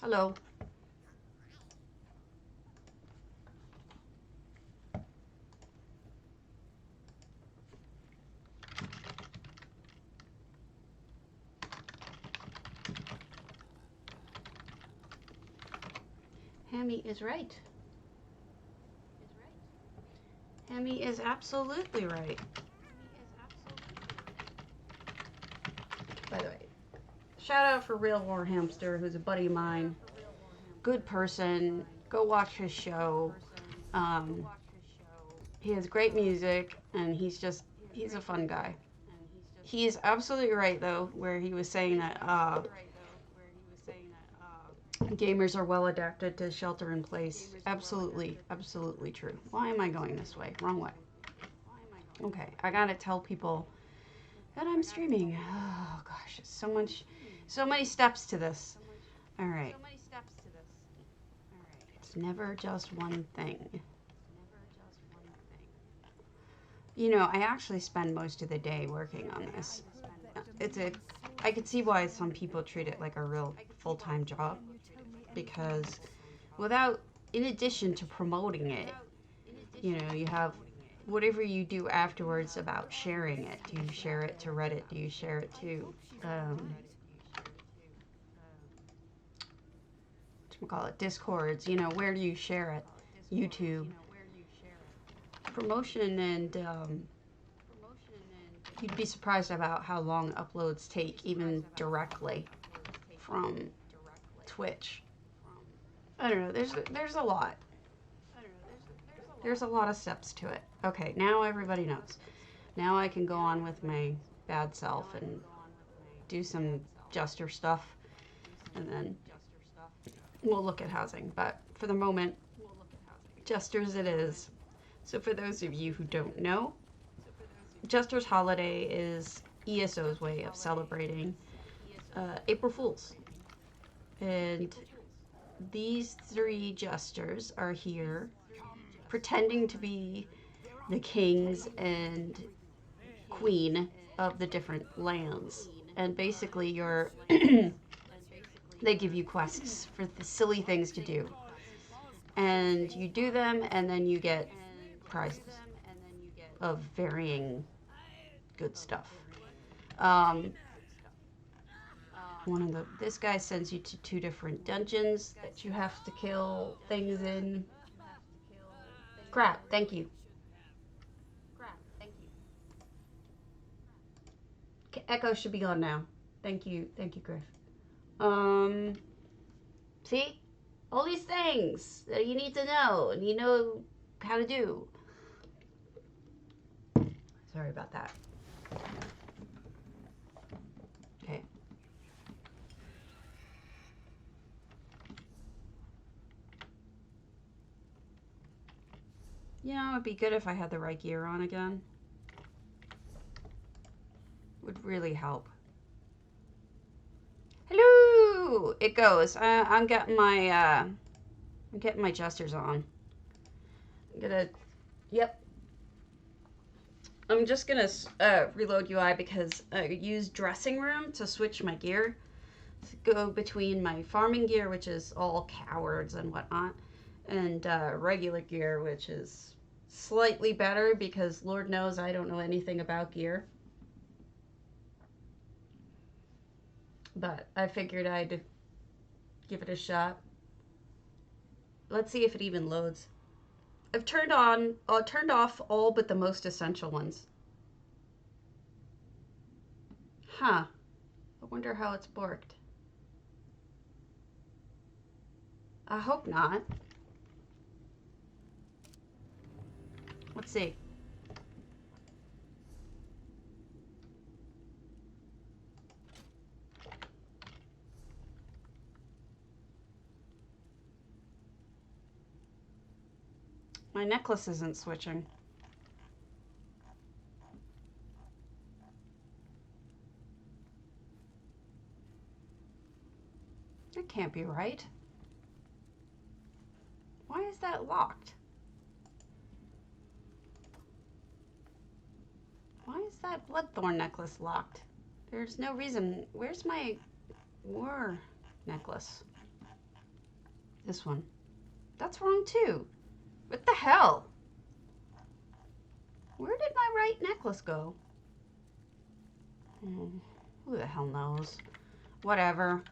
Hello. Hammy is right. Hammy is absolutely right. By the way, shout out for Real War Hamster, who's a buddy of mine. Good person. Go watch his show. Um, he has great music, and he's a fun guy. He is absolutely right, though, where he was saying that gamers are well adapted to shelter in place. Absolutely, absolutely true. Why am I going this way? Wrong way. Okay, I gotta tell people that I'm streaming. Oh gosh, it's so many steps to this. All right, it's never just one thing. You know, I actually spend most of the day working on this. I could see why some people treat it like a real full-time job because without, in addition to promoting it, you know, you have whatever you do afterwards about sharing it. Do you share it to Reddit? Do you share it to, call it Discords? You know, where do you share it? YouTube. Promotion and you'd be surprised about how long uploads take, even directly from Twitch. I don't know. There's a lot. There's a lot of steps to it. Okay, now everybody knows. Now I can go on with my bad self and do some Jester stuff, and then we'll look at housing. But for the moment, Jesters it is. So for those of you who don't know, Jester's Holiday is ESO's way of celebrating April Fools. And these three Jesters are here pretending to be the kings and queen of the different lands. And basically you're they give you quests for the silly things to do. And you do them and then you get prizes of varying good stuff. This guy sends you to 2 different dungeons that you have to kill things in. Crap, thank you. Echo should be gone now. Thank you, Griff. See? All these things that you need to know and you know how to do. Sorry about that. Okay. You know, it'd be good if I had the right gear on again. Would really help. Hello! It goes. I'm getting my Jesters on. I'm gonna, yep. I'm just gonna reload UI because I use dressing room to switch my gear. To go between my farming gear, which is all cowards and whatnot, and regular gear, which is slightly better because Lord knows I don't know anything about gear. But I figured I'd give it a shot. Let's see if it even loads. I've turned off all but the most essential ones. Huh. I wonder how it's borked. I hope not. Let's see. My necklace isn't switching. That can't be right. Why is that locked? Why is that Bloodthorn necklace locked? There's no reason. Where's my war necklace? This one. That's wrong too. What the hell? Where did my right necklace go? Who the hell knows? Whatever.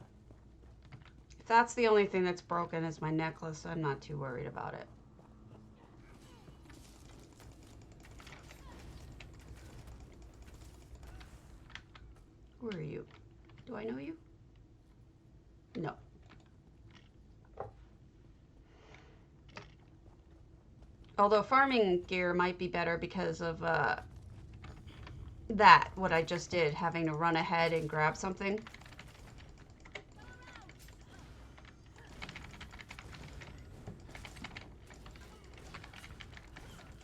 If that's the only thing that's broken is my necklace, I'm not too worried about it. Where are you? Do I know you? No. Although farming gear might be better because of what I just did, having to run ahead and grab something.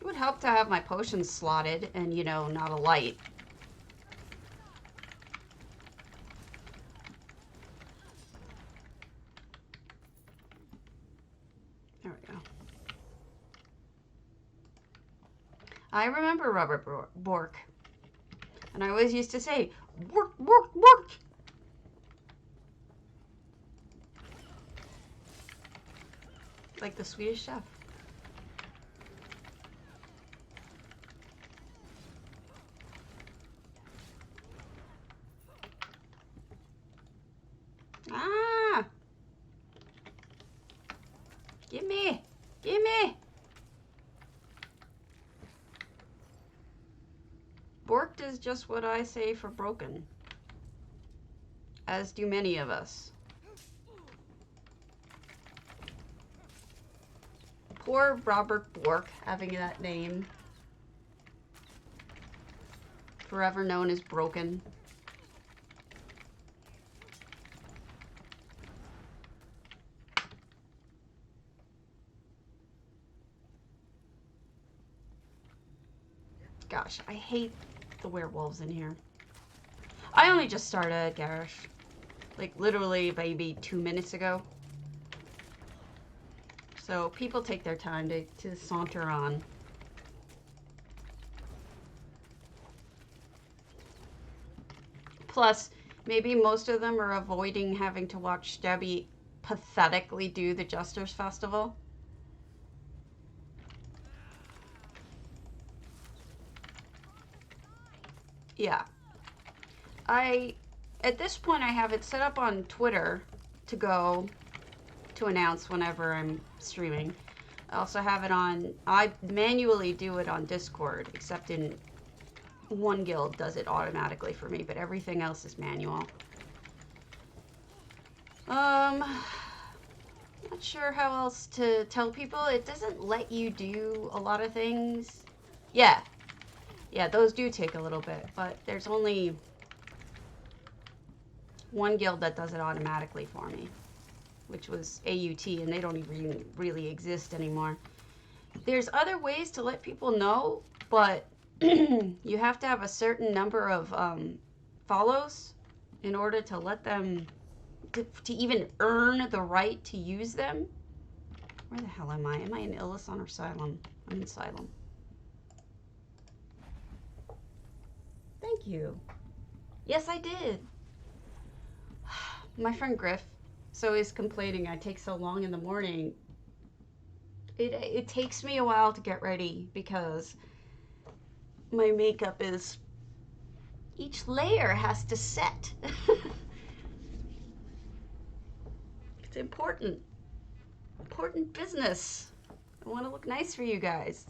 It would help to have my potions slotted and, you know, not a light. There we go. I remember Robert Bork. And I always used to say, work, work, work. Like the Swedish chef. Ah! Gimme! Gimme! Borked is just what I say for broken. As do many of us. Poor Robert Bork having that name. Forever known as broken. Gosh, I hate the werewolves in here. I only just started Garish. Like literally maybe 2 minutes ago. So people take their time to saunter on. Plus, maybe most of them are avoiding having to watch Debbie pathetically do the Jesters Festival. Yeah. At this point, I have it set up on Twitter to announce whenever I'm streaming. I also have it on, I manually do it on Discord, except in one guild does it automatically for me, but everything else is manual. Not sure how else to tell people. It doesn't let you do a lot of things. Yeah, those do take a little bit, but there's only one guild that does it automatically for me, which was AUT, and they don't even really exist anymore. There's other ways to let people know, but you have to have a certain number of follows in order to let them, to even earn the right to use them. Where the hell am I? Am I in Illisan or Xylem? I'm in Xylem. Thank you. Yes, I did. My friend Griff, so he's complaining I take so long in the morning. It takes me a while to get ready because my makeup is, each layer has to set. It's important business. I want to look nice for you guys.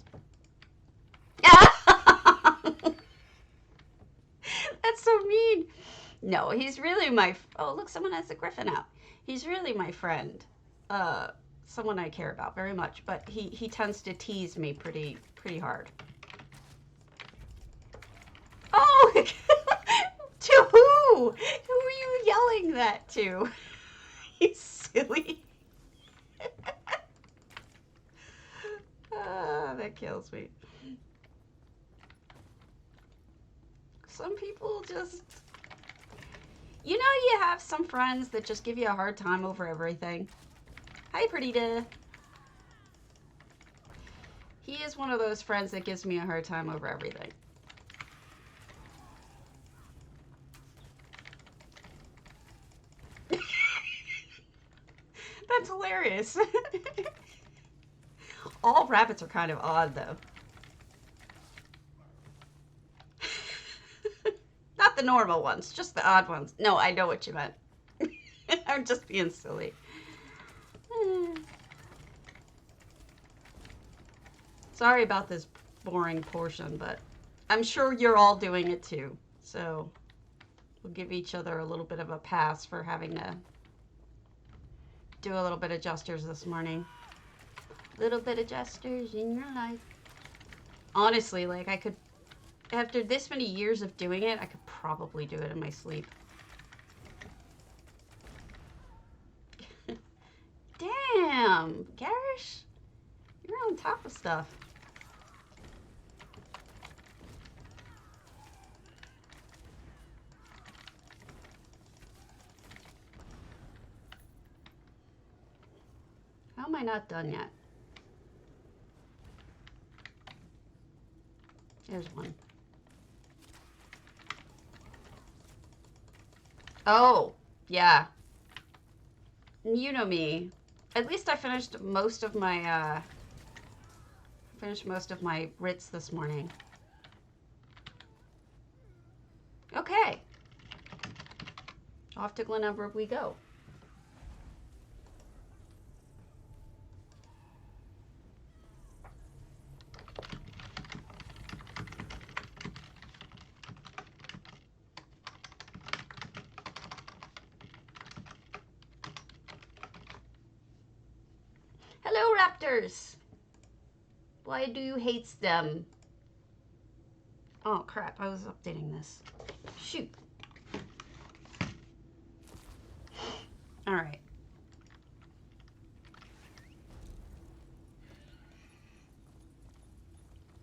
That's so mean. No, he's really my, oh look, someone has a griffin out. He's really my friend. Someone I care about very much, but he tends to tease me pretty hard. Oh, to who? Who are you yelling that to? He's silly. That kills me. Some people just, you know, you have some friends that just give you a hard time over everything. Hi, Perdita. He is one of those friends that gives me a hard time over everything. That's hilarious. All rabbits are kind of odd, though. Not the normal ones, just the odd ones. No, I know what you meant. I'm just being silly. Sorry about this boring portion, but I'm sure you're all doing it too. So we'll give each other a little bit of a pass for having to do a little bit of gestures this morning. Little bit of gestures in your life. Honestly, like I could, after this many years of doing it, I could probably do it in my sleep. Damn, Garish, you're on top of stuff. How am I not done yet? There's one. Oh, yeah. You know me. At least I finished most of my writs this morning. Okay. Off to Glenumbra we go. Hello, raptors. Why do you hate them? Oh, crap. I was updating this. Shoot. All right.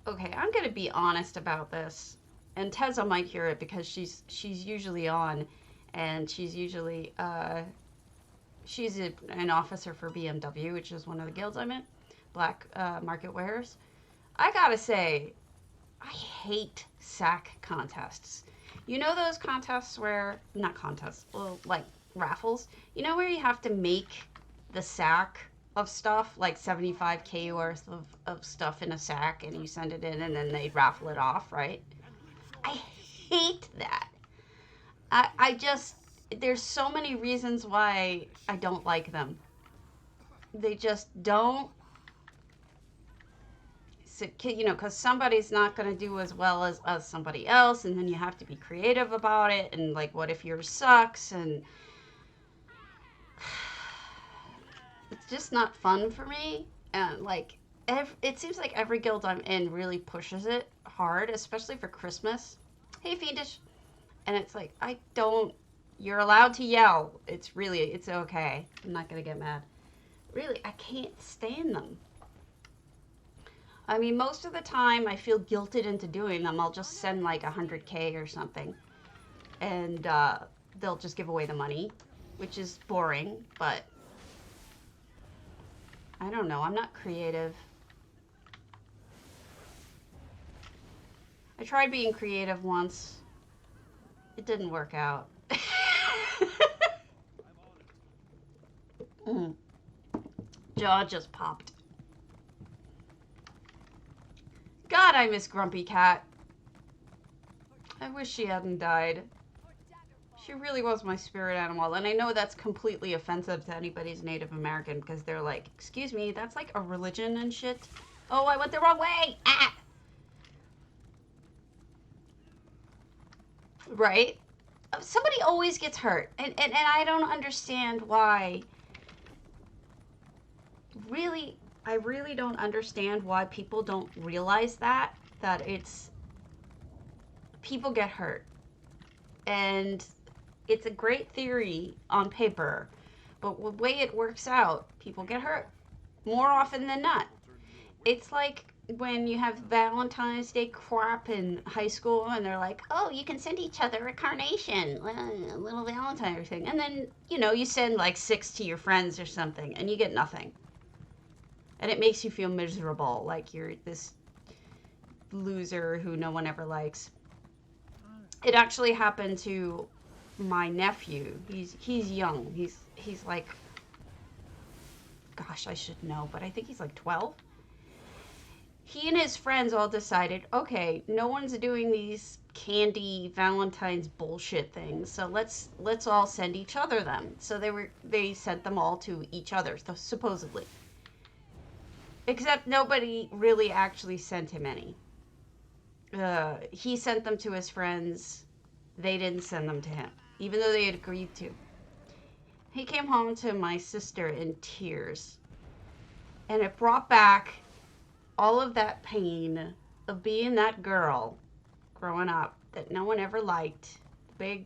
Okay, I'm going to be honest about this. And Tezza might hear it because she's usually on, and she's usually she's an officer for BMW, which is one of the guilds I'm in, Black Market Wearers. I gotta say, I hate sack contests. You know those contests where, not contests, well, like raffles, you know where you have to make the sack of stuff, like 75K worth of stuff in a sack, and you send it in and then they raffle it off, right? I hate that. I just, there's so many reasons why I don't like them. They just don't, you know, because somebody's not going to do as well as somebody else, and then you have to be creative about it, and like, what if yours sucks, and it's just not fun for me. And like, it seems like every guild I'm in really pushes it hard, especially for Christmas. Hey, Fiendish. And it's like, you're allowed to yell. It's okay. I'm not going to get mad. Really, I can't stand them. I mean, most of the time I feel guilted into doing them. I'll just send like 100K or something. And they'll just give away the money, which is boring, but I don't know. I'm not creative. I tried being creative once. It didn't work out. Jaw just popped. God, I miss Grumpy Cat. I wish she hadn't died. She really was my spirit animal, and I know that's completely offensive to anybody's Native American because they're like, excuse me, that's like a religion and shit. Oh, I went the wrong way! Ah! Right? Somebody always gets hurt, and I don't understand why. Really, I really don't understand why people don't realize that it's, people get hurt. And it's a great theory on paper, but the way it works out, people get hurt more often than not. It's like when you have Valentine's Day crap in high school and they're like, oh, you can send each other a carnation, a little Valentine thing. And then, you know, you send like 6 to your friends or something and you get nothing. And it makes you feel miserable, like you're this loser who no one ever likes. It actually happened to my nephew. He's young. He's like gosh, I should know, but I think he's like 12. He and his friends all decided, okay, no one's doing these candy Valentine's bullshit things, so let's all send each other them. So they sent them all to each other, supposedly. Except nobody really actually sent him any. He sent them to his friends. They didn't send them to him, even though they had agreed to. He came home to my sister in tears, and it brought back all of that pain of being that girl growing up that no one ever liked, the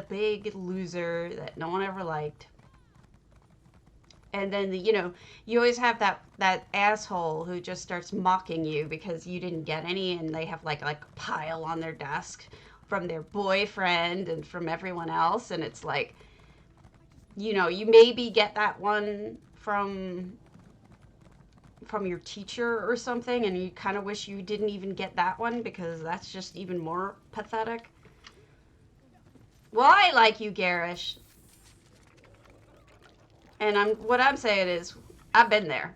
big loser that no one ever liked. And then you always have that asshole who just starts mocking you because you didn't get any, and they have like a pile on their desk from their boyfriend and from everyone else, and it's like, you maybe get that one from your teacher or something, and you kind of wish you didn't even get that one because that's just even more pathetic. Well, I like you, Garish. And what I'm saying is, I've been there,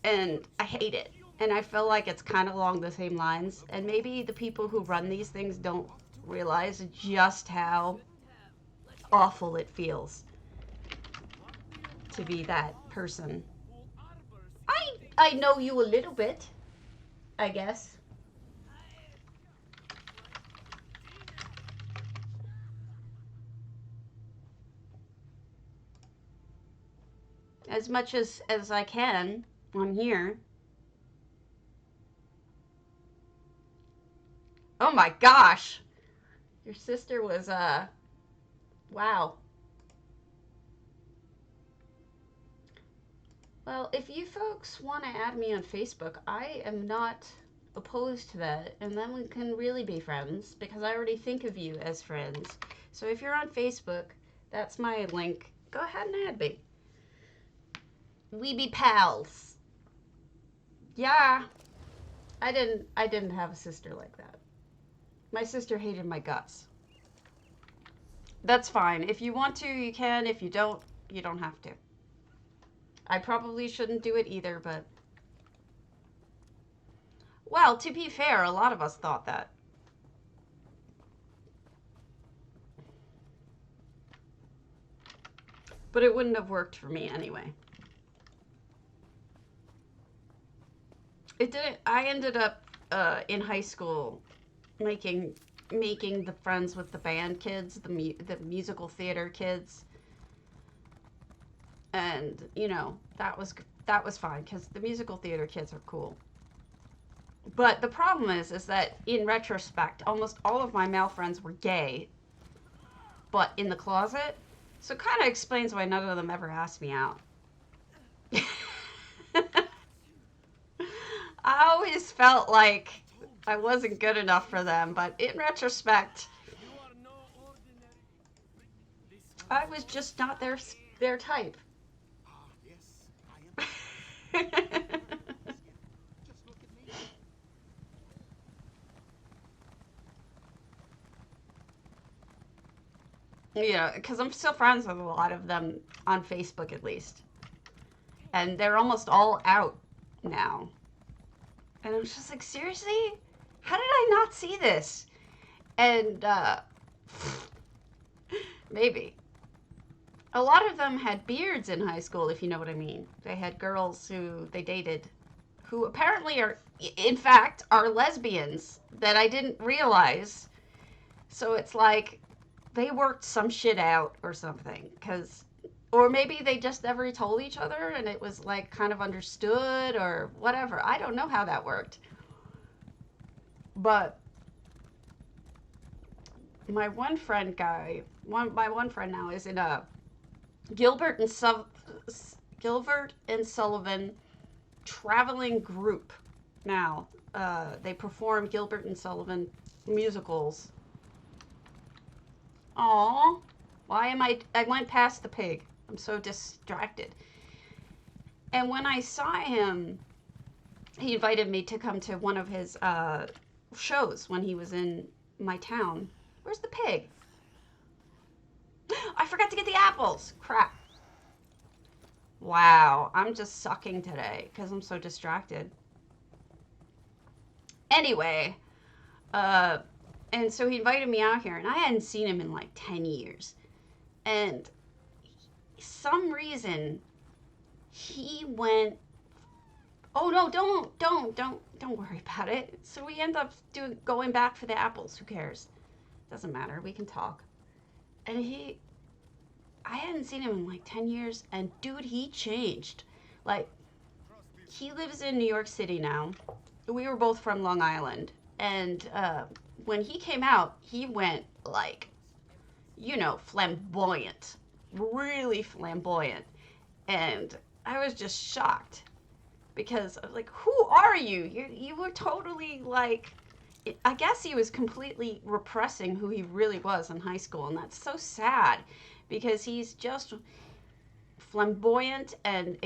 and I hate it. And I feel like it's kind of along the same lines. And maybe the people who run these things don't realize just how awful it feels to be that person. I know you a little bit, I guess. As much as I can on here. Oh my gosh! Your sister was, wow. Well, if you folks want to add me on Facebook, I am not opposed to that, and then we can really be friends, because I already think of you as friends. So if you're on Facebook, that's my link. Go ahead and add me. We be pals. Yeah. I didn't have a sister like that. My sister hated my guts. That's fine. If you want to, you can. If you don't, you don't have to. I probably shouldn't do it either, but... Well, to be fair, a lot of us thought that. But it wouldn't have worked for me anyway. It didn't. I ended up in high school making the friends with the band kids, the musical theater kids. And, that was fine because the musical theater kids are cool. But the problem is that in retrospect, almost all of my male friends were gay, but in the closet. So it kind of explains why none of them ever asked me out. I always felt like I wasn't good enough for them, but in retrospect, I was just not their type. Because I'm still friends with a lot of them on Facebook, at least. And they're almost all out now. And I'm just like, seriously? How did I not see this? And, maybe. A lot of them had beards in high school, if you know what I mean. They had girls who they dated who apparently in fact, are lesbians that I didn't realize. So it's like they worked some shit out or something. Or maybe they just never told each other and it was like kind of understood or whatever. I don't know how that worked. But my one friend now is in a Gilbert and Sullivan traveling group now. They perform Gilbert and Sullivan musicals. Aww. I went past the pig. I'm so distracted. And when I saw him, he invited me to come to one of his shows when he was in my town. Where's the pig? I forgot to get the apples. Crap. Wow, I'm just sucking today because I'm so distracted. Anyway, uh, and so he invited me out here, and I hadn't seen him in like 10 years. And some reason he went, oh no, don't worry about it. So we end up going back for the apples. Who cares? Doesn't matter. We can talk. And I hadn't seen him in like 10 years, and dude, he changed. Like, he lives in New York City now. We were both from Long Island. And when he came out, he went like, flamboyant. Really flamboyant. And I was just shocked. Because I was like, who are you? You were totally like, I guess he was completely repressing who he really was in high school. And that's so sad. Because he's just flamboyant and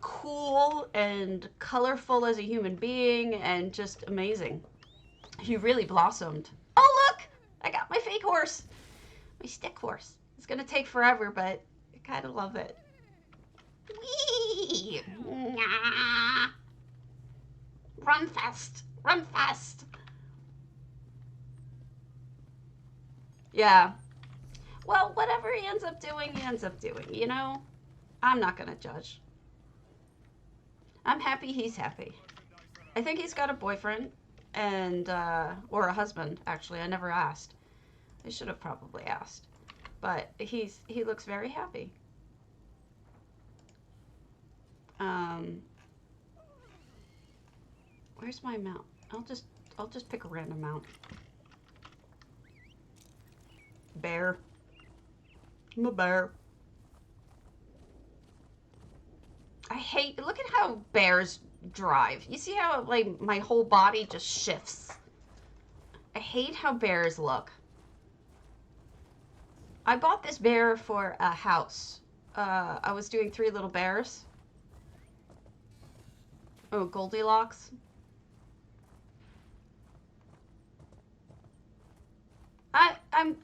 cool and colorful as a human being and just amazing. He really blossomed. Oh, look! I got my fake horse. My stick horse. It's going to take forever, but I kind of love it. Whee! Nah. Run fast. Run fast. Yeah. Well, whatever he ends up doing, he ends up doing, you know? I'm not going to judge. I'm happy he's happy. I think he's got a boyfriend and, or a husband, actually. I never asked. I should have probably asked. But he looks very happy. Where's my mount? I'll just pick a random mount. Bear. I'm a bear. I hate, look at how bears drive. You see how, like, my whole body just shifts? I hate how bears look. I bought this bear for a house. I was doing 3 Little Bears. Oh, Goldilocks. I'm,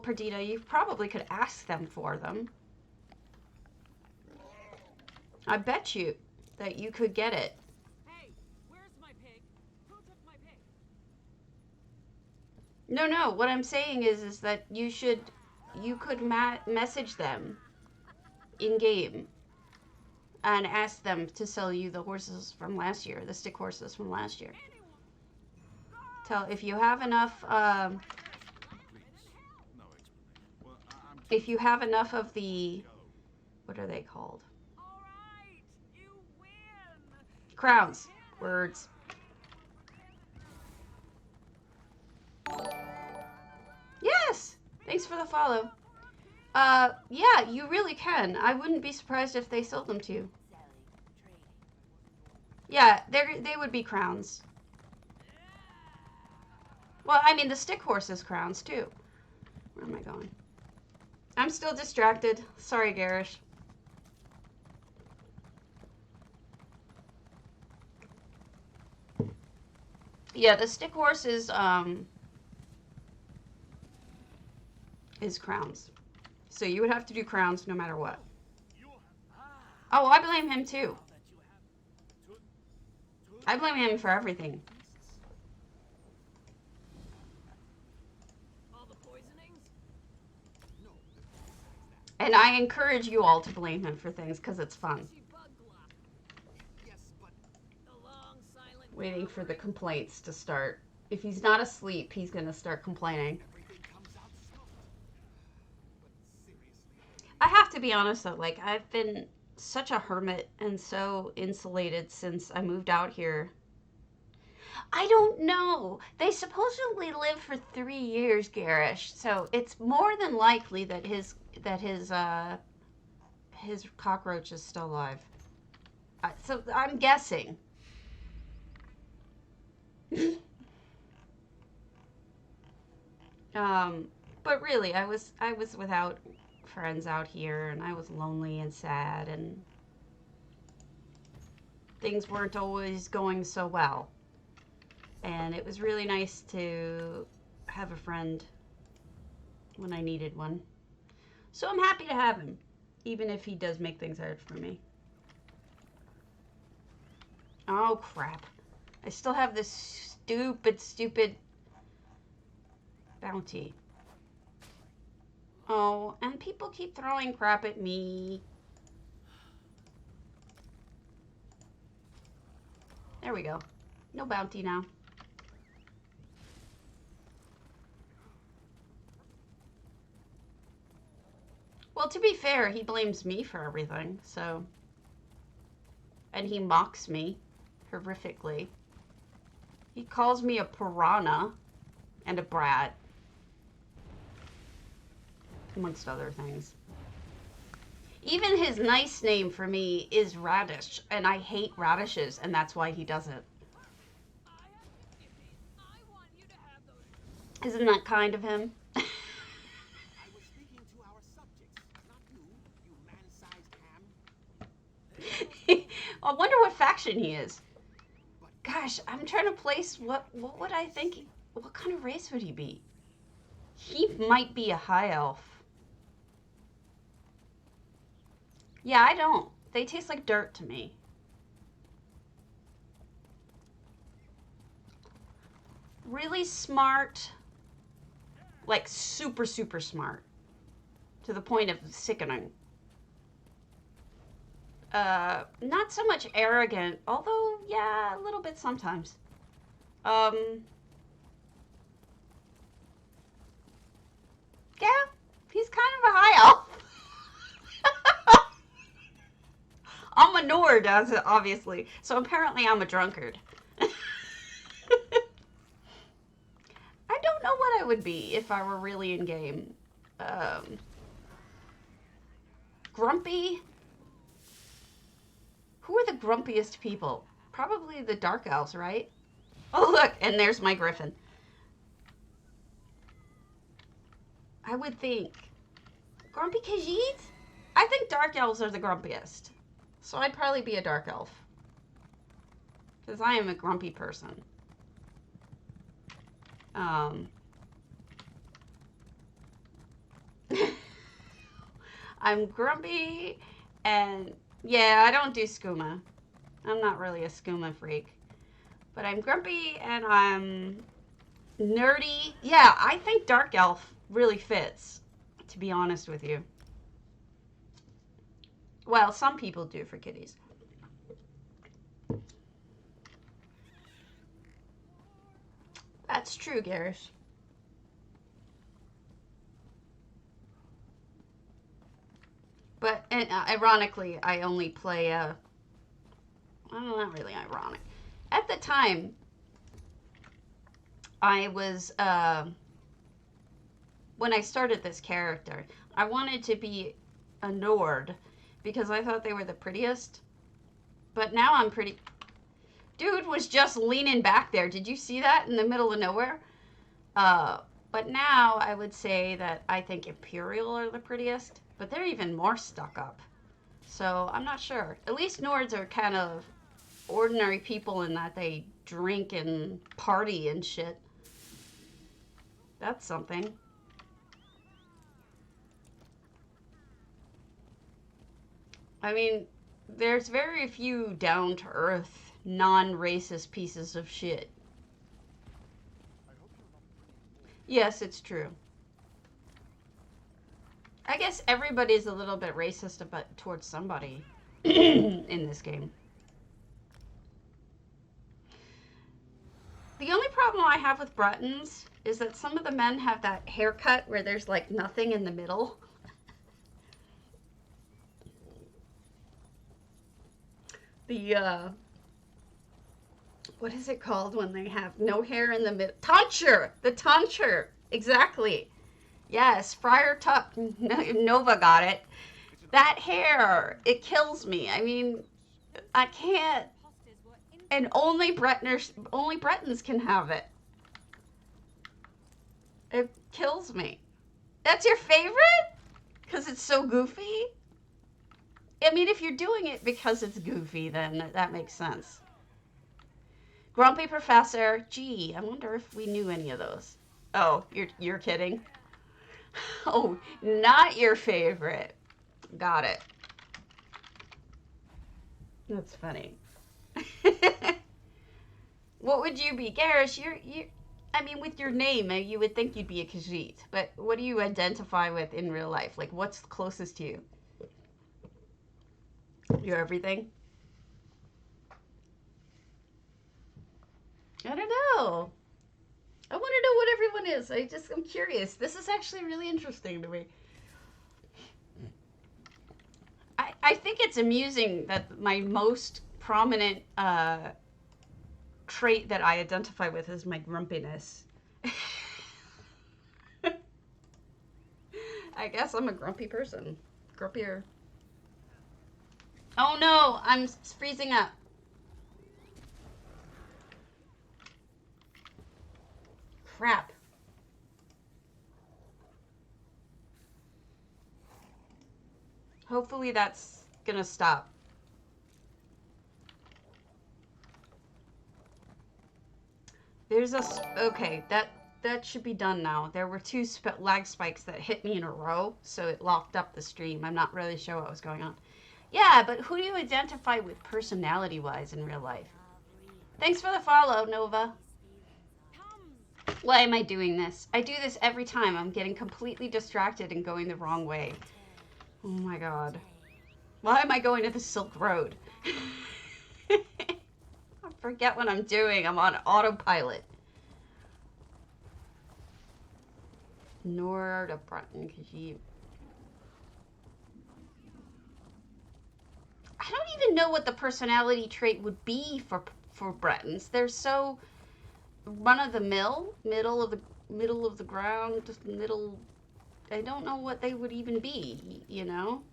Perdita, you probably could ask them for them. I bet you that you could get it. Hey, where's my pig? Who took my pig? No, what I'm saying is that you could message them in-game and ask them to sell you the horses from last year, the stick horses from last year. If you have enough, if you have enough of the, what are they called? All right, you win. Crowns. Words. Yes! Thanks for the follow. Yeah, you really can. I wouldn't be surprised if they sold them to you. Yeah, they would be crowns. Well, I mean, the stick horse is crowns, too. Where am I going? I'm still distracted. Sorry, Garish. Yeah, the stick horse is crowns. So you would have to do crowns no matter what. Oh, I blame him too. I blame him for everything. And I encourage you all to blame him for things because it's fun. Waiting for the complaints to start. If he's not asleep, he's going to start complaining. I have to be honest though, like, I've been such a hermit and so insulated since I moved out here. I don't know. They supposedly live for 3 years, Garish. So it's more than likely that his cockroach is still alive. So I'm guessing. But really, I was without friends out here, and I was lonely and sad, and things weren't always going so well. And it was really nice to have a friend when I needed one. So I'm happy to have him. Even if he does make things hard for me. Oh, crap. I still have this stupid bounty. Oh, and people keep throwing crap at me. There we go. No bounty now. Well, to be fair, he blames me for everything, so... And he mocks me horrifically. He calls me a piranha and a brat, amongst other things. Even his nice name for me is Radish, and I hate radishes, and that's why he does it. Isn't that kind of him? I was speaking to our subjects, not you, you man-sized ham. I wonder what faction he is. Gosh, I'm trying to place what would I think, what kind of race would he be? He might be a high elf. Yeah, I don't. They taste like dirt to me. Really smart. Like super smart. To the point of sickening. Not so much arrogant, although, yeah, a little bit sometimes. Yeah, he's kind of a high elf. I'm a Nord, obviously, so apparently I'm a drunkard. I don't know what I would be if I were really in game. Grumpy? Who are the grumpiest people? Probably the dark elves, right? Oh, look, and there's my griffin. I would think. Grumpy Khajiit? I think dark elves are the grumpiest. So I'd probably be a dark elf. Because I am a grumpy person. I'm grumpy and... Yeah, I don't do skooma. I'm not really a skooma freak. But I'm grumpy and I'm nerdy. Yeah, I think dark elf really fits, to be honest with you. Well, some people do for kitties. That's true, Garish. But, ironically, I only play, well, not really ironic. At the time, I was, when I started this character, I wanted to be a Nord because I thought they were the prettiest. But now I'm pretty... Dude was just leaning back there. Did you see that in the middle of nowhere? But now I would say that I think Imperial are the prettiest. But they're even more stuck up. So I'm not sure. At least Nords are kind of ordinary people in that they drink and party and shit. That's something. I mean, there's very few down-to-earth, non-racist pieces of shit. Yes, it's true. I guess everybody's a little bit racist towards somebody in this game. The only problem I have with Bretons is that some of the men have that haircut where there's like nothing in the middle. The, what is it called when they have no hair in the middle? Tonsure! The tonsure! Exactly. Yes, Friar Tuck, Nova got it. That hair, it kills me. I mean, I can't. And only Bretons can have it. It kills me. That's your favorite? Because it's so goofy? I mean, if you're doing it because it's goofy, then that makes sense. Grumpy Professor. Gee, I wonder if we knew any of those. Oh, you're kidding? Oh, not your favorite. Got it. That's funny. What would you be? Garish, I mean, with your name, you would think you'd be a Khajiit, but what do you identify with in real life? Like, what's closest to you? You're everything? I don't know. I want to know what everyone is. I'm curious. This is actually really interesting to me. I think it's amusing that my most prominent trait that I identify with is my grumpiness. I guess I'm a grumpy person. Grumpier. Oh no, I'm freezing up. Crap. Hopefully that's gonna stop. There's a okay, that should be done now. There were two lag spikes that hit me in a row, so it locked up the stream. I'm not really sure what was going on. Yeah, but who do you identify with personality-wise in real life? Thanks for the follow, Nova. Why am I doing this? I do this every time. I'm getting completely distracted and going the wrong way. Oh my god. Why am I going to the Silk Road? I forget what I'm doing. I'm on autopilot. Nor to Breton, because you... I don't even know what the personality trait would be for Bretons. They're so run of the mill, middle of the ground, just middle. I don't know what they would even be, you know.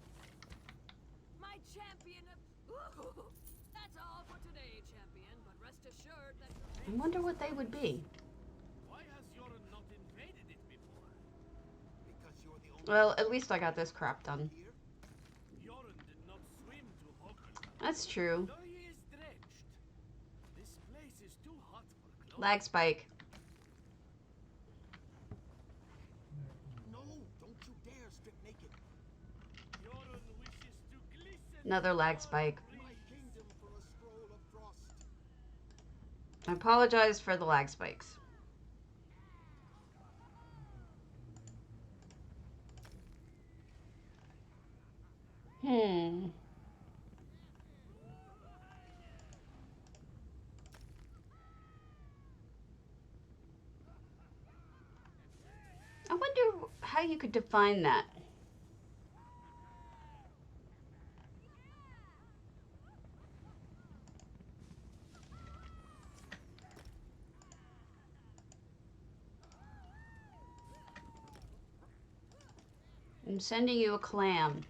My champion. That's all for today, champion. But rest assured that. I wonder what they would be. Why has Yoren not invaded it before? Because you're the only Well, at least I got this crap done. here. Yoren did not swim to Hogwarts. That's true. Though he is drenched. This place is too hot for clothes. Lag spike. No, don't you dare strip naked. Yoren wishes to glisten. Another lag spike. My kingdom for a scroll of frost. I apologize for the lag spikes. I wonder how you could define that. I'm sending you a clam.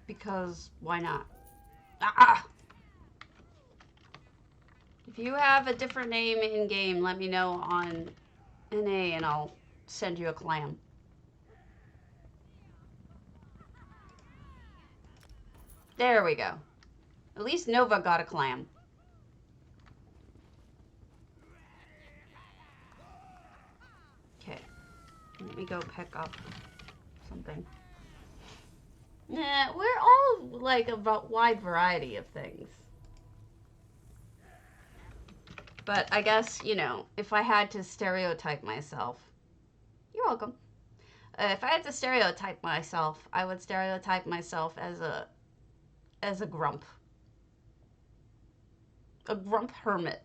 Because why not? Ah! If you have a different name in game, let me know on NA and I'll send you a clam. There we go. At least Nova got a clam. Okay. Let me go pick up something. Nah, we're all like a wide variety of things. But I guess, you know, if I had to stereotype myself, you're welcome. If I had to stereotype myself, I would stereotype myself as a grump. A grump hermit.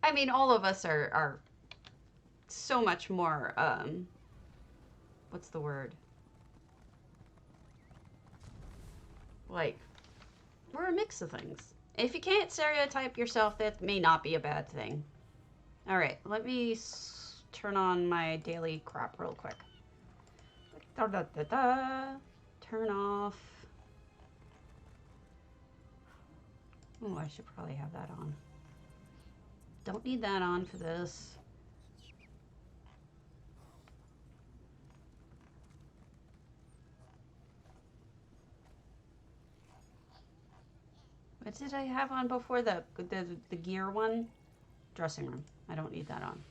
I mean, all of us are so much more, what's the word? Like, we're a mix of things. If you can't stereotype yourself, that may not be a bad thing. All right, let me turn on my daily crap real quick. Da, da, da, da. Turn off. Oh, I should probably have that on. Don't need that on for this. What did I have on before? The gear one? Dressing room. I don't need that on.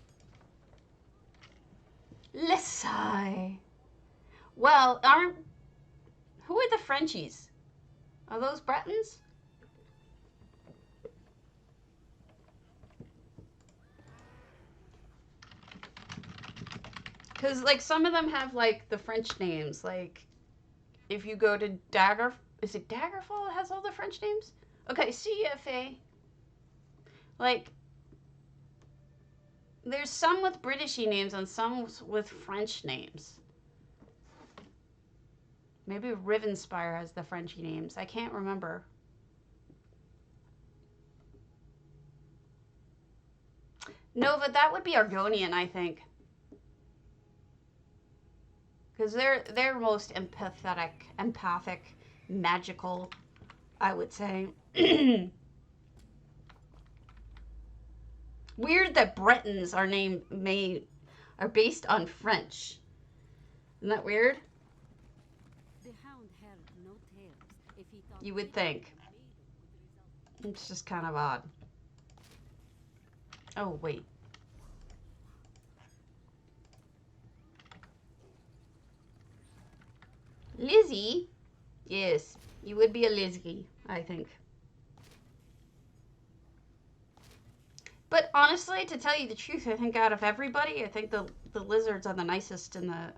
Lissai. Well, who are the Frenchies? Are those Bretons? Because, like, some of them have, like, the French names. Like, if you go to is it Daggerfall that has all the French names? Okay, CFA. Like, there's some with Britishy names and some with French names. Maybe Rivenspire has the Frenchy names. I can't remember. Nova, that would be Argonian, I think. Because they're most empathic, magical, I would say. Weird that Bretons are based on French. Isn't that weird? The hound had no tails. If he thought You would think. It's just kind of odd. Oh, wait. Lizzie? Yes, you would be a Lizzie, I think. But honestly, to tell you the truth, I think out of everybody, I think the lizards are the nicest and the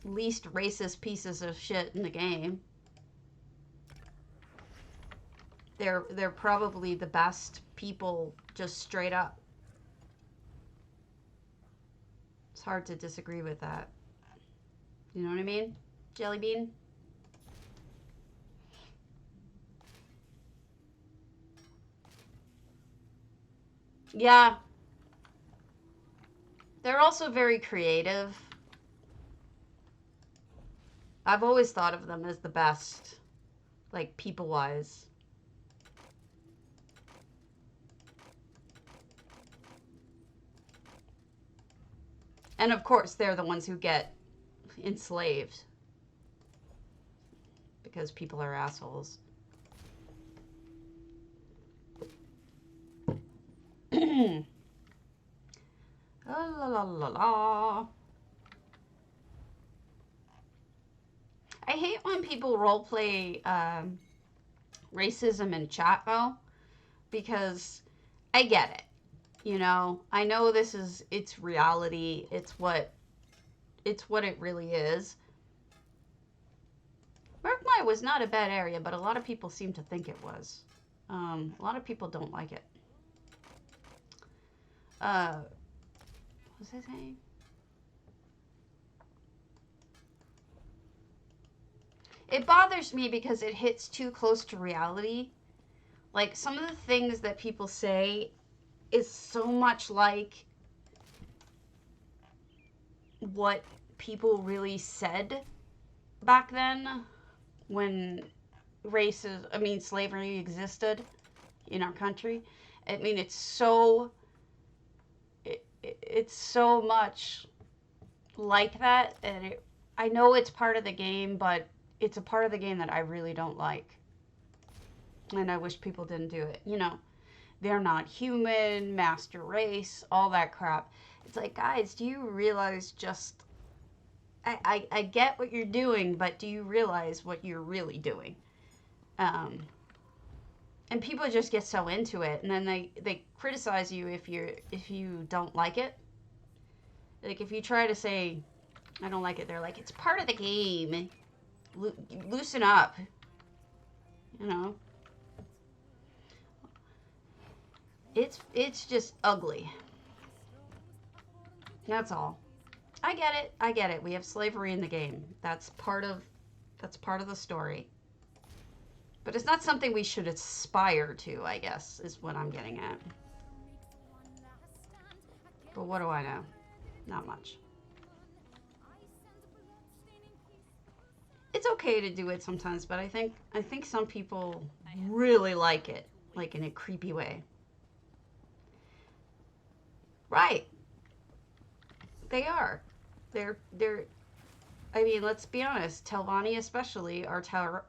least racist pieces of shit in the game. They're probably the best people, just straight up. It's hard to disagree with that. You know what I mean? Jelly bean? Yeah. They're also very creative. I've always thought of them as the best, like, people-wise. And of course, they're the ones who get enslaved. Because people are assholes. La la la la. I hate when people roleplay racism in chat though, because I get it. You know, I know it's reality. It's what it really is. Merkmai was not a bad area, but a lot of people seem to think it was. A lot of people don't like it. What's his name? It bothers me because it hits too close to reality. Like, some of the things that people say is so much like what people really said back then when slavery existed in our country. I mean, it's so much like that, and I know it's part of the game, but it's a part of the game that I really don't like. And I wish people didn't do it. You know, they're not human, master race, all that crap. It's like, guys, do you realize just... I get what you're doing, but do you realize what you're really doing? And people just get so into it, and then they criticize you if you don't like it. Like, if you try to say, I don't like it, they're like, it's part of the game. Loosen up. You know? It's just ugly. That's all. I get it. We have slavery in the game. That's part of the story. But it's not something we should aspire to, I guess, is what I'm getting at. But what do I know? Not much. It's okay to do it sometimes, but I think some people really like it, like in a creepy way. Right. They are. They're I mean, let's be honest, Telvanni especially are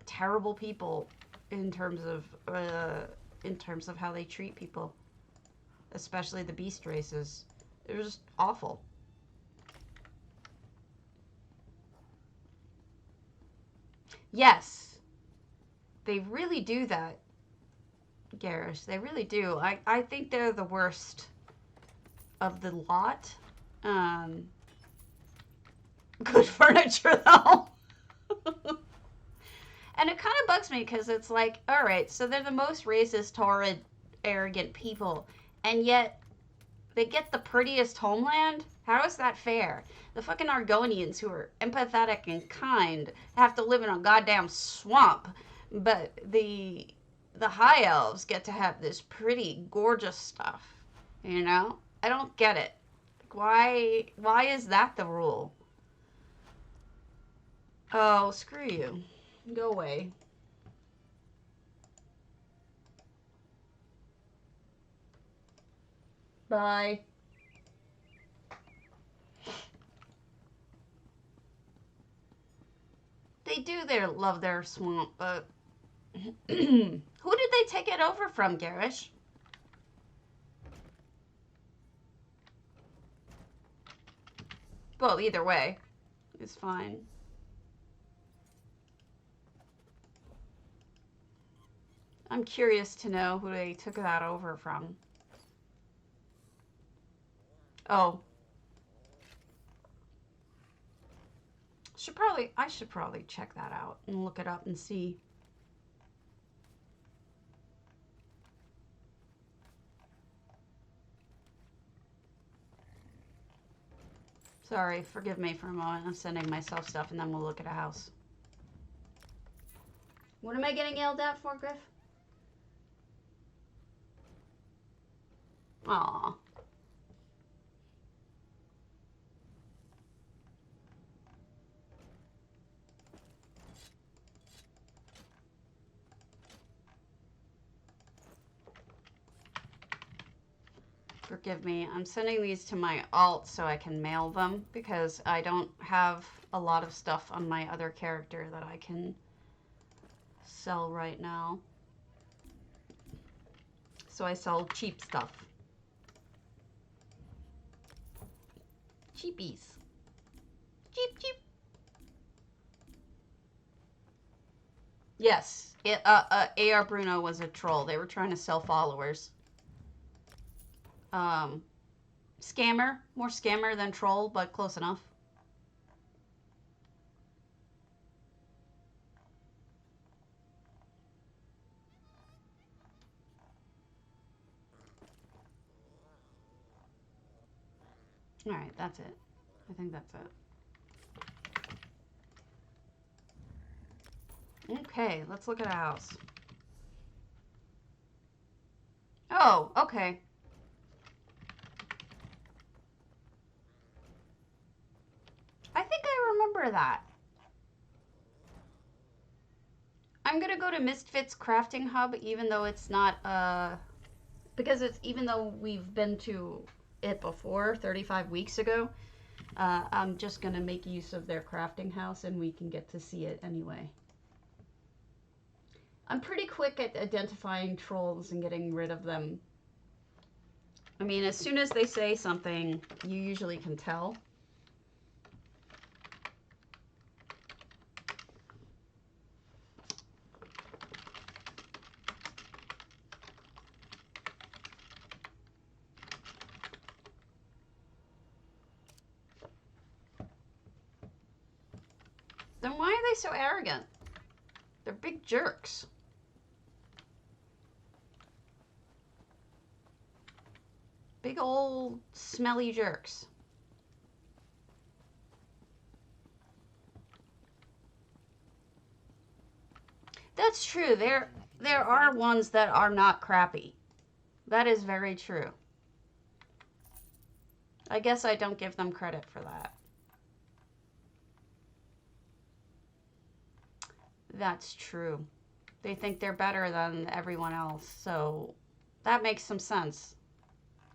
terrible people in terms of how they treat people, especially the beast races. It was just awful. Yes, they really do that, Garish. They really do. I think they're the worst of the lot. Um, Good furniture, though. And it kind of bugs me because it's like, all right, so they're the most racist, horrid, arrogant people, and yet they get the prettiest homeland? How is that fair? The fucking Argonians, who are empathetic and kind, have to live in a goddamn swamp, but the high elves get to have this pretty, gorgeous stuff. You know? I don't get it. Why is that the rule? Oh, screw you. Go away. Bye. They do love their swamp, but who did they take it over from, Garish? Well, either way, it's fine. I'm curious to know who they took that over from. Oh. I should probably check that out and look it up and see. Sorry, forgive me for a moment. I'm sending myself stuff and then we'll look at a house. What am I getting yelled at for, Griff? Aw. Forgive me. I'm sending these to my alt so I can mail them because I don't have a lot of stuff on my other character that I can sell right now. So I sell cheap stuff. Cheapies. Cheap, cheap. Yes, AR Bruno was a troll. They were trying to sell followers. Scammer. More scammer than troll, but close enough. Alright, that's it. I think that's it. Okay, let's look at a house. Oh, okay. I think I remember that. I'm gonna go to Misfits Crafting Hub, even though it's not, because even though we've been to it before, 35 weeks ago, I'm just gonna make use of their crafting house and we can get to see it anyway. I'm pretty quick at identifying trolls and getting rid of them. I mean, as soon as they say something, you usually can tell. Then why are they so arrogant? They're big jerks. Big old smelly jerks. That's true. There are ones that are not crappy. That is very true. I guess I don't give them credit for that. That's true. they think they're better than everyone else. So that makes some sense.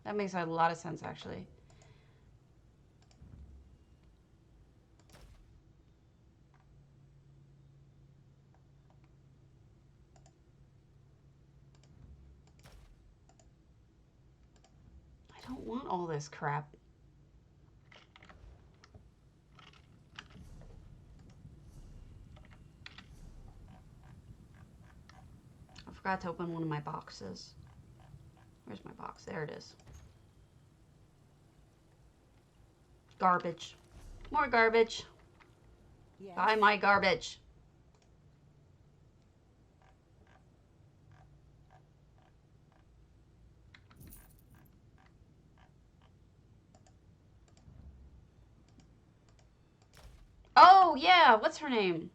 That makes a lot of sense, actually. I don't want all this crap. I forgot to open one of my boxes. Where's my box? There it is. Garbage. More garbage. Yes. Buy my garbage. Oh, yeah. What's her name?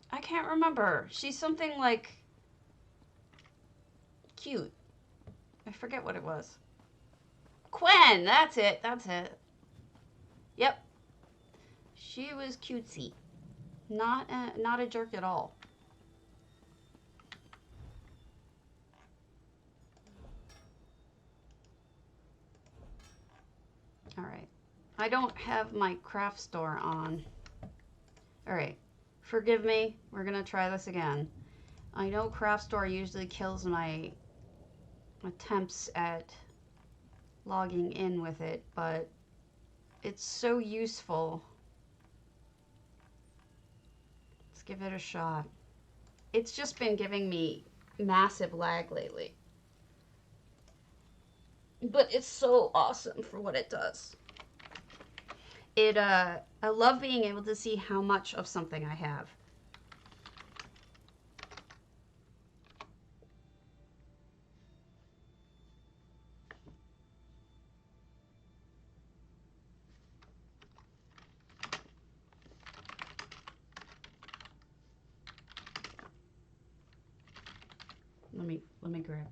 I can't remember. She's something like cute. I forget what it was. Gwen. That's it. That's it. Yep. She was cutesy. Not a jerk at all. All right. I don't have my craft store on. All right. Forgive me. We're going to try this again. I know craft store usually kills my attempts at logging in with it, but it's so useful. Let's give it a shot. It's just been giving me massive lag lately. But it's so awesome for what it does. I love being able to see how much of something I have. Let me grab,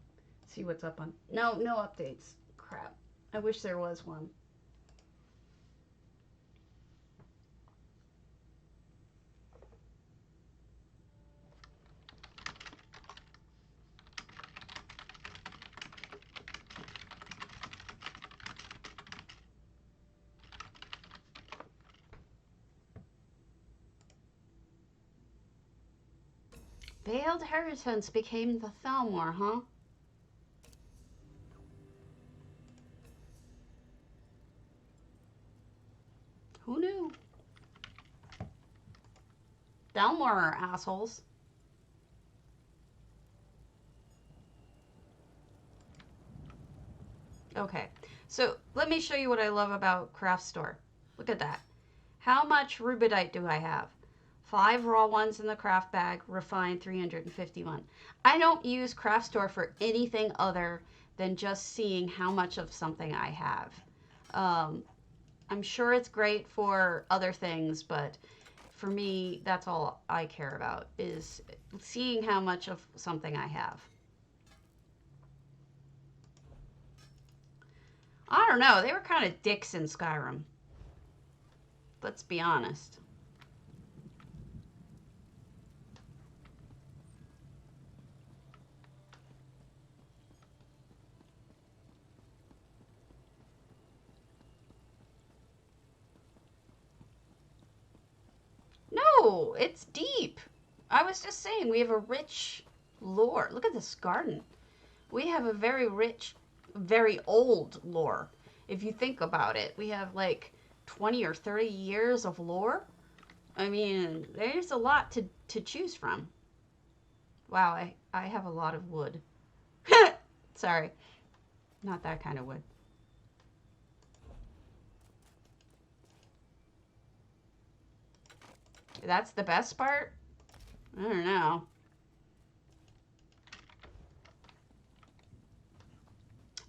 see what's up on. No updates. Crap. I wish there was one. Veiled Inheritance became the Thalmor, huh? Who knew? Thalmor are assholes. Okay, so let me show you what I love about Craft Store. Look at that. How much rubidite do I have? 5 raw ones in the craft bag, refined 351. I don't use Craft Store for anything other than just seeing how much of something I have. I'm sure it's great for other things, but for me, that's all I care about, is seeing how much of something I have. I don't know, they were kind of dicks in Skyrim. Let's be honest. No, it's deep. I was just saying, we have a rich lore. Look at this garden. We have a very rich, very old lore. If you think about it, we have like 20 or 30 years of lore. I mean, there's a lot to choose from. Wow, I have a lot of wood. Sorry. Not that kind of wood. That's the best part? I don't know.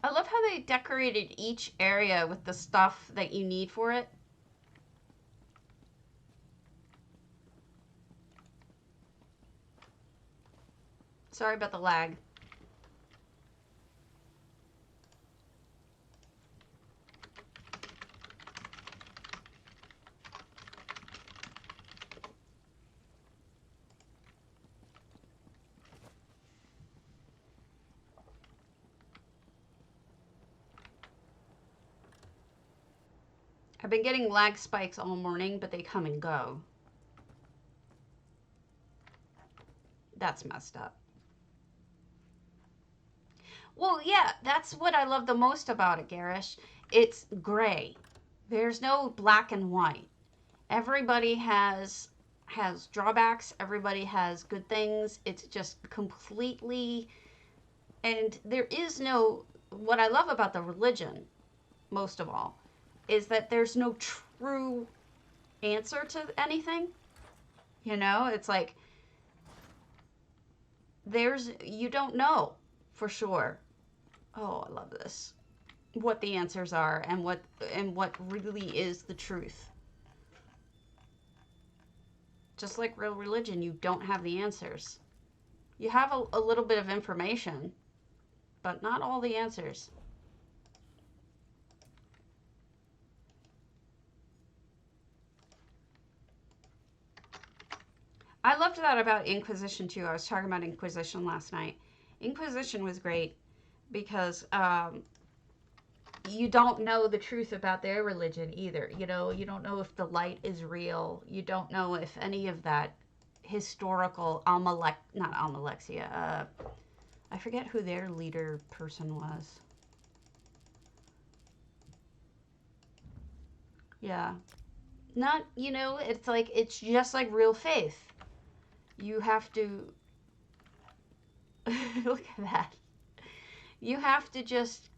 I love how they decorated each area with the stuff that you need for it. Sorry about the lag. I've been getting lag spikes all morning, but they come and go. That's messed up. Well, yeah, that's what I love the most about it, Garish. It's gray. There's no black and white. Everybody has drawbacks. Everybody has good things. It's just completely, and there is no, what I love about the religion, most of all, is that there's no true answer to anything. You know, it's like, you don't know for sure. Oh, I love this. What the answers are and what really is the truth. Just like real religion, you don't have the answers. You have a little bit of information, but not all the answers. I loved that about Inquisition too. I was talking about Inquisition last night. Inquisition was great because you don't know the truth about their religion either. You know, you don't know if the light is real. You don't know if any of that historical not Amalexia. I forget who their leader person was. Yeah. Not, you know, it's like, it's just like real faith. You have to, look at that. You have to just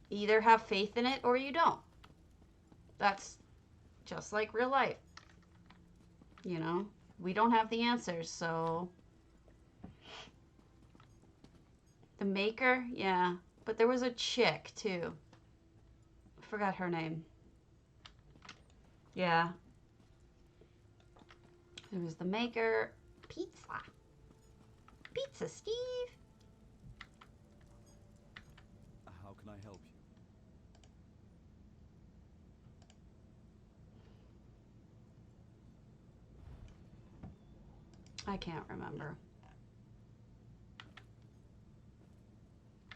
either have faith in it or you don't. That's just like real life. You know, we don't have the answers, so. The maker, yeah. But there was a chick, too. I forgot her name. Yeah. There was the maker. Pizza. Pizza, Steve. How can I help you? I can't remember.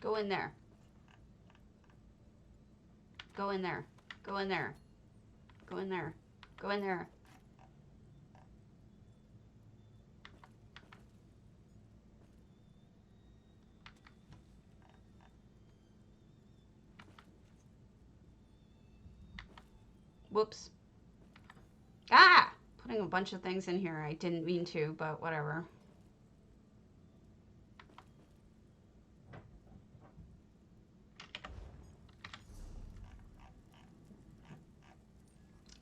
Go in there. Go in there. Go in there. Go in there. Go in there. Whoops. Ah! Putting a bunch of things in here. I didn't mean to, but whatever.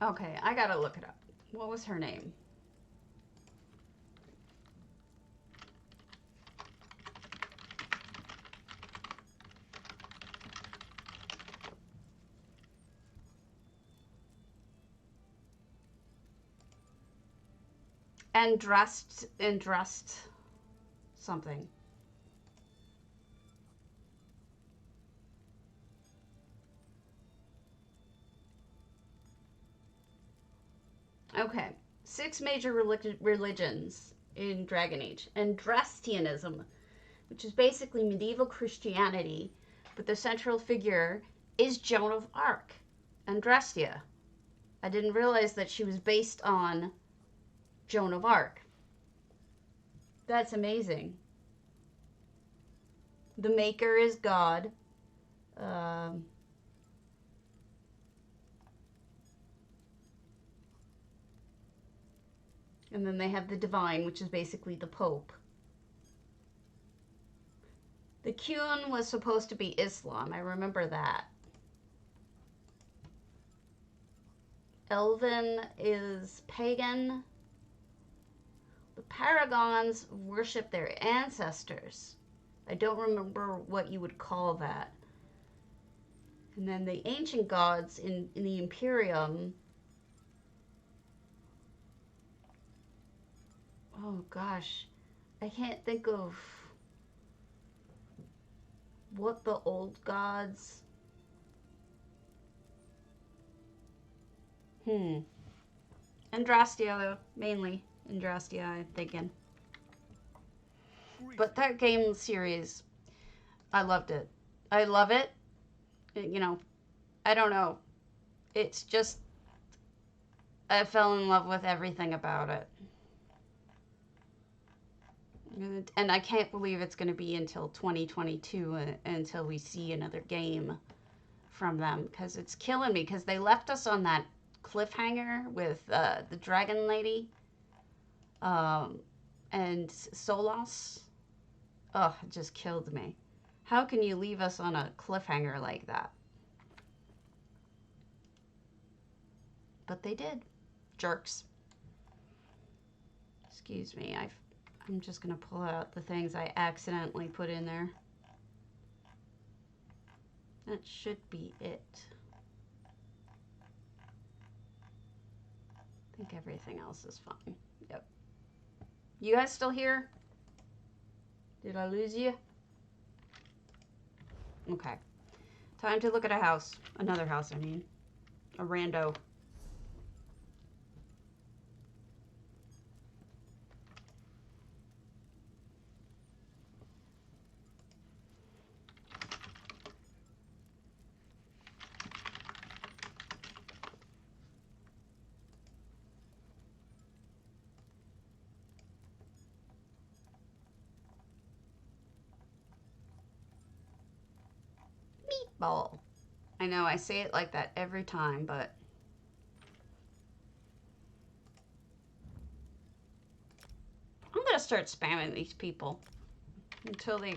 Okay, I gotta look it up. What was her name? And dressed something. Okay, 6 major religions in Dragon Age. Andrastianism, which is basically medieval Christianity, but the central figure is Joan of Arc, Andrastia. I didn't realize that she was based on Joan of Arc. That's amazing. The maker is God. And then they have the divine, which is basically the Pope. The Qun was supposed to be Islam. I remember that. Elven is pagan. The Paragons worship their ancestors. I don't remember what you would call that. And then the ancient gods in the Imperium. Oh gosh, I can't think of what the old gods. Andrastia, though, mainly Andrastia, I'm thinking. But that game series, I loved it. I love it. You know, I don't know. It's just, I fell in love with everything about it. And I can't believe it's going to be until 2022 until we see another game from them, because it's killing me, because they left us on that cliffhanger with the dragon lady and Solas. Oh, it just killed me. How can you leave us on a cliffhanger like that? But they did. Jerks. Excuse me, I'm just going to pull out the things I accidentally put in there. That should be it. I think everything else is fine. Yep. You guys still here? Did I lose you? Okay. Time to look at a house. Another house, I mean. A rando. Meatball. I know, I say it like that every time, but... I'm gonna start spamming these people until they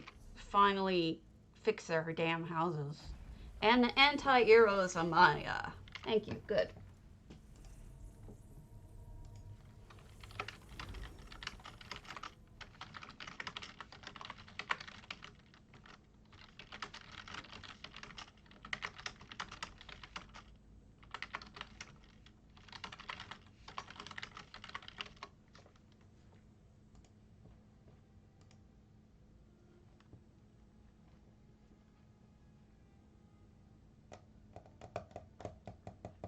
finally fix their damn houses. And the anti-hero is Amaya. Thank you, good.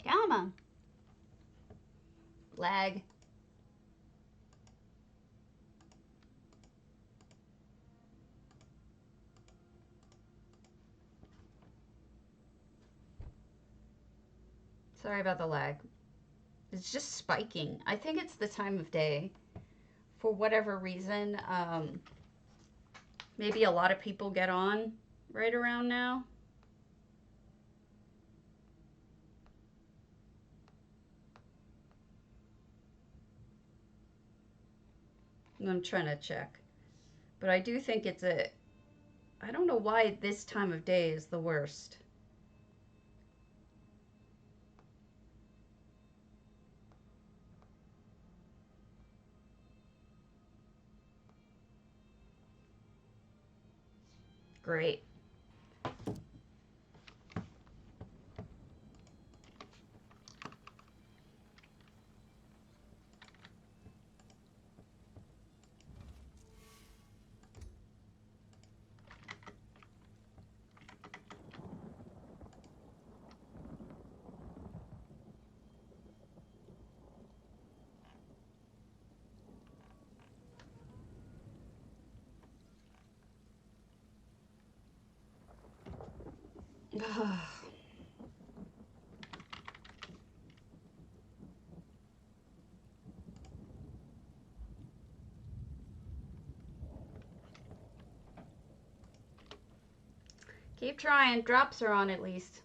Come on. Lag. Sorry about the lag. It's just spiking. I think it's the time of day. For whatever reason, maybe a lot of people get on right around now. I'm trying to check. But I do think it's I don't know why this time of day is the worst. Great. Keep trying. Drops are on at least.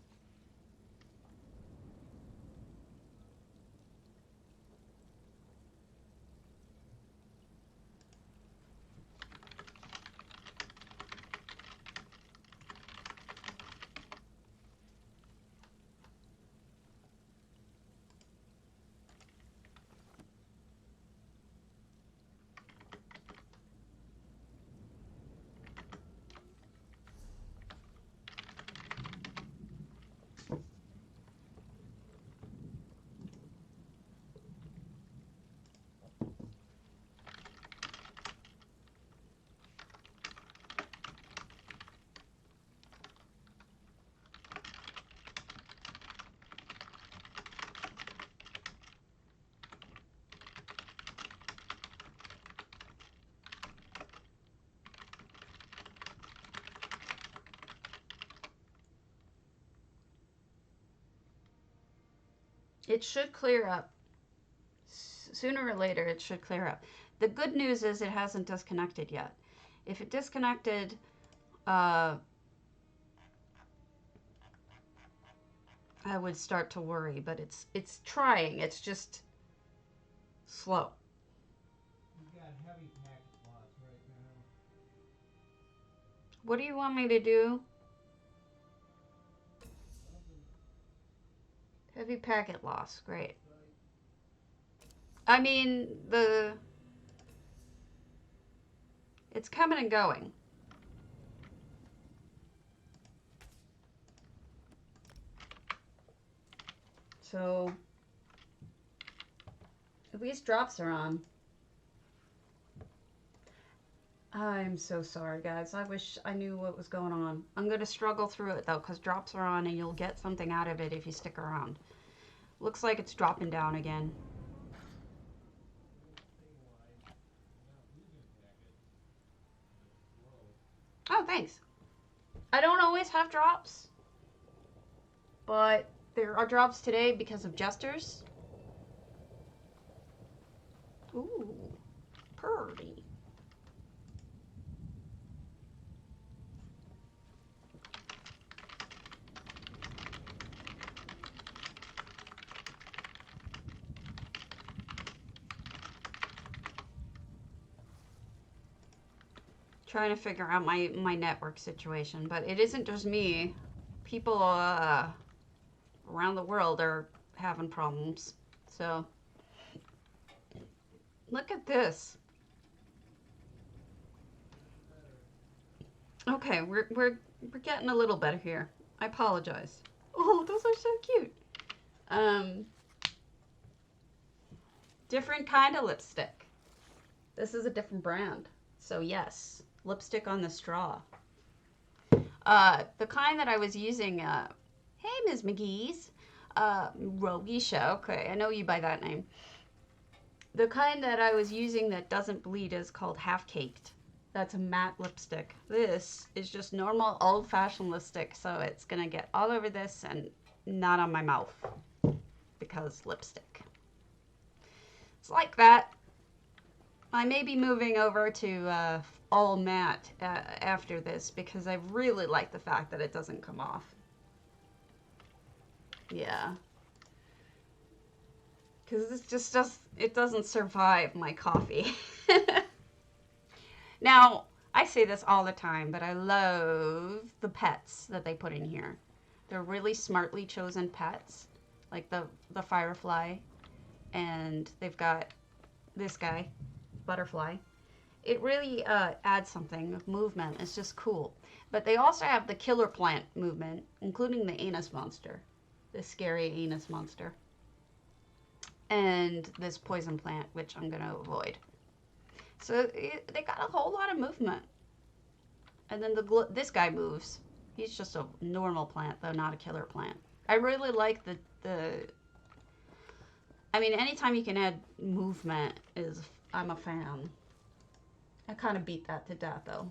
It should clear up. Sooner or later, it should clear up. The good news is it hasn't disconnected yet. If it disconnected, I would start to worry, but it's trying. It's just slow. We've got heavy packet loss right now. What do you want me to do? Heavy packet loss. Great. I mean, it's coming and going. So, at least drops are on. I'm so sorry, guys. I wish I knew what was going on. I'm going to struggle through it, though, because drops are on, and you'll get something out of it if you stick around. Looks like it's dropping down again. Oh, thanks. I don't always have drops, but there are drops today because of jesters. Ooh, purdy. Trying to figure out my network situation, but it isn't just me. People around the world are having problems. So look at this. Okay, we're getting a little better here. I apologize. Oh, those are so cute. Different kind of lipstick. This is a different brand. So yes, lipstick on the straw. The kind that I was using, hey, Ms. McGee's, Rogisha, okay, I know you by that name. The kind that I was using that doesn't bleed is called Half Caked. That's a matte lipstick. This is just normal old-fashioned lipstick, so it's gonna get all over this and not on my mouth because lipstick. It's like that. I may be moving over to all matte after this because I really like the fact that it doesn't come off. Yeah. Because it doesn't survive my coffee. Now, I say this all the time, but I love the pets that they put in here. They're really smartly chosen pets, like the firefly, and they've got this guy, butterfly. It really adds something of movement. It's just cool. But they also have the killer plant movement, including the anus monster, the scary anus monster, and this poison plant, which I'm going to avoid. So they got a whole lot of movement. And then this guy moves. He's just a normal plant, though, not a killer plant. I really like I mean, anytime you can add movement I'm a fan. I kind of beat that to death, though.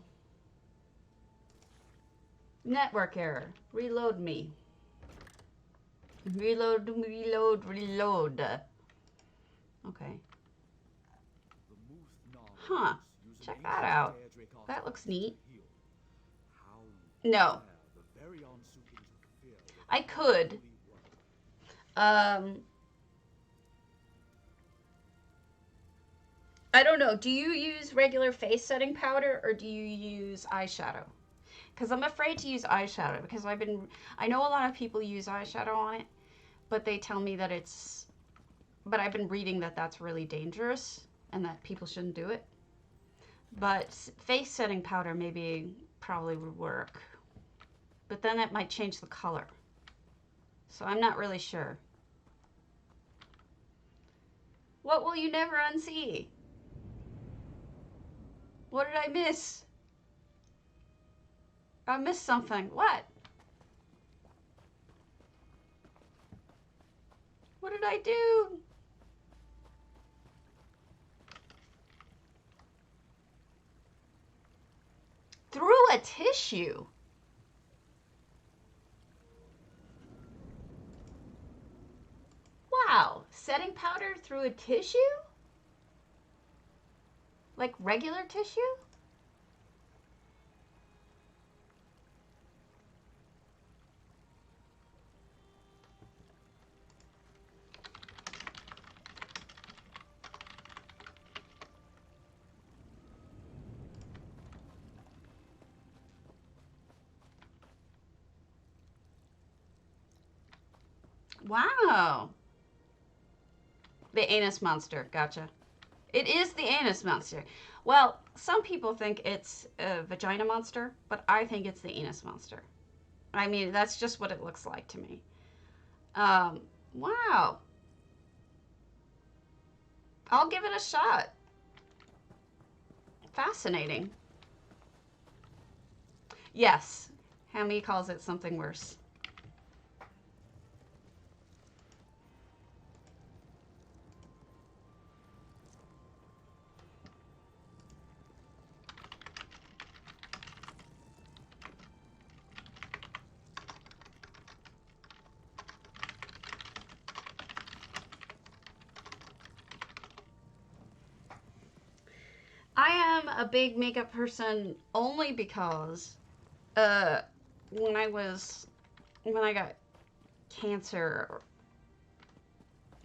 Network error. Reload me. Reload. Okay. Huh. Check that out. That looks neat. No. I could. I don't know. Do you use regular face setting powder or do you use eyeshadow? Because I'm afraid to use eyeshadow because I know a lot of people use eyeshadow on it, but they tell me that but I've been reading that that's really dangerous and that people shouldn't do it. But face setting powder probably would work. But then it might change the color. So I'm not really sure. What will you never unsee? What did I miss? I missed something. What? What did I do? Through a tissue. setting powder through a tissue? Like regular tissue? Wow. The anus monster. Gotcha. It is the anus monster. Well, some people think it's a vagina monster, but I think it's the anus monster. I mean, that's just what it looks like to me. Wow. I'll give it a shot. Fascinating. Yes. Hammy calls it something worse. I am a big makeup person only because when I got cancer.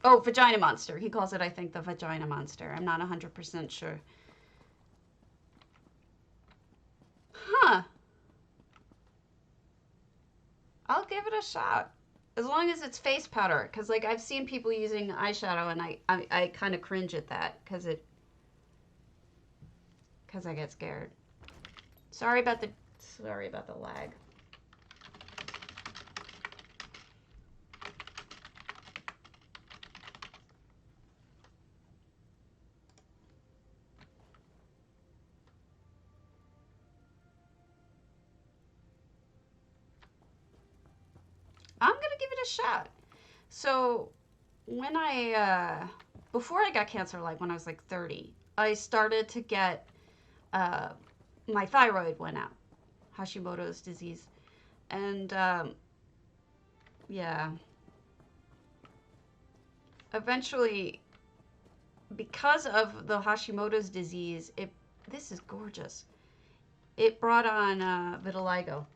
Oh, vagina monster. He calls it, I think, the vagina monster. I'm not 100% sure. Huh. I'll give it a shot. As long as it's face powder. Because, like, I've seen people using eyeshadow, and I kind of cringe at that. Because I get scared. Sorry about the lag. I'm gonna give it a shot. So when before I got cancer, like when I was like 30, I started to get my thyroid went out, Hashimoto's disease, and yeah, eventually, because of the Hashimoto's disease, this is gorgeous. It brought on vitiligo.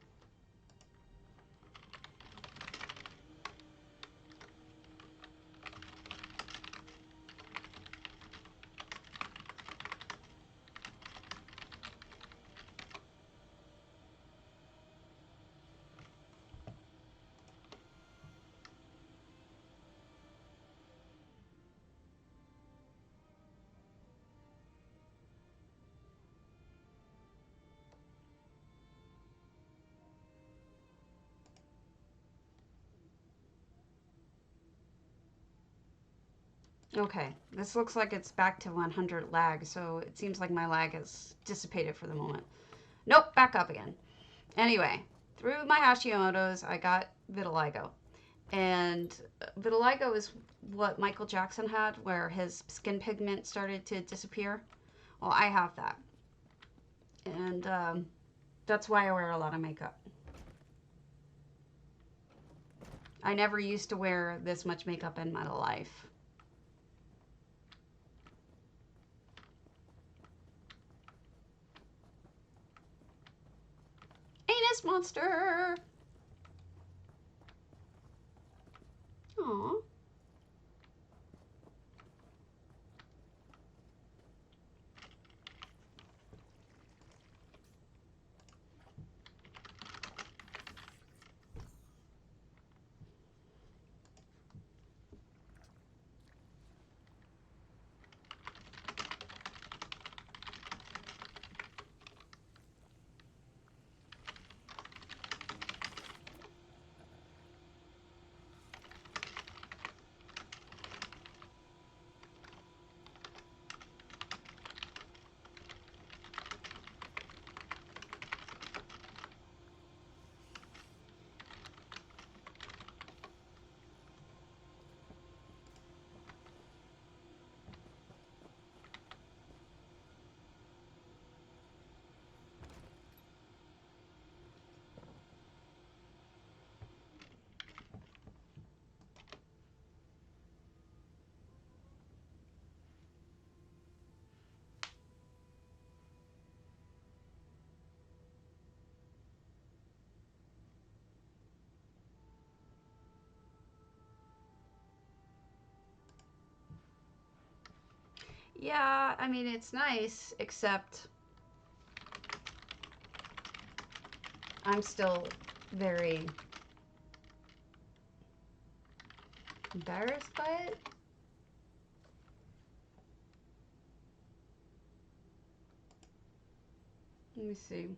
Okay, this looks like it's back to 100 lag, so it seems like my lag has dissipated for the moment. Nope, back up again. Anyway, through my Hashimoto's, I got vitiligo. And vitiligo is what Michael Jackson had, where his skin pigment started to disappear. Well, I have that. And that's why I wear a lot of makeup. I never used to wear this much makeup in my life. Anus monster! Aww. Yeah, I mean, it's nice, except I'm still very embarrassed by it. Let me see.